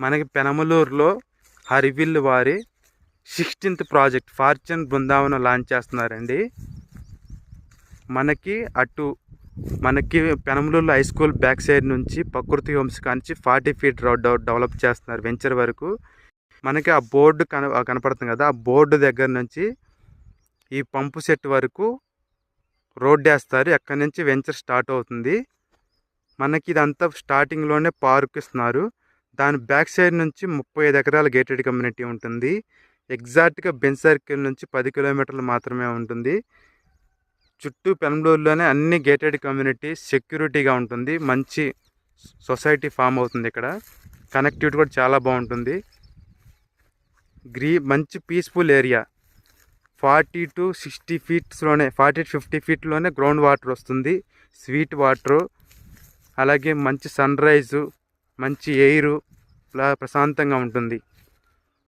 మనకి పెనమలూరులో హరివిల్ వారి 16th project fortune Brindavanam launch చేస్తున్నారండి. మనకి పెనమలూరులో హై స్కూల్ బ్యాక్ సైడ్ నుంచి ప్రకృతి హోమ్స్ కాంచి 40 feet రోడ్ డెవలప్ చేస్తున్నారు వెంచర్ వరకు. మనకి ఆ బోర్డు కనపడుతుంది కదా, ఆ బోర్డు దగ్గర నుంచి ఈ పంపు సెట్ వరకు రోడ్ వేస్తారు. ఎక్కడి నుంచి వెంచర్ స్టార్ట్ అవుతుంది. మనకి ఇదంతా స్టార్టింగ్లోనే పార్క్ ఇస్తున్నారు. దాని బ్యాక్ సైడ్ నుంచి 35 ఎకరాల గేటెడ్ కమ్యూనిటీ ఉంటుంది. ఎగ్జాక్ట్గా బెంచ్ సర్కిల్ నుంచి 10 kilometers మాత్రమే ఉంటుంది. చుట్టూ పెనమలూరులోనే అన్ని గేటెడ్ కమ్యూనిటీ సెక్యూరిటీగా ఉంటుంది. మంచి సొసైటీ ఫామ్ అవుతుంది. ఇక్కడ కనెక్టివిటీ కూడా చాలా బాగుంటుంది. మంచి peaceful area. 40 to 60 feet 40 to 50 feet ground water వస్తుంది. స్వీట్ వాటరు, అలాగే మంచి సన్ రైజు, మంచి ఎయిరు, ప్రశాంతంగా ఉంటుంది.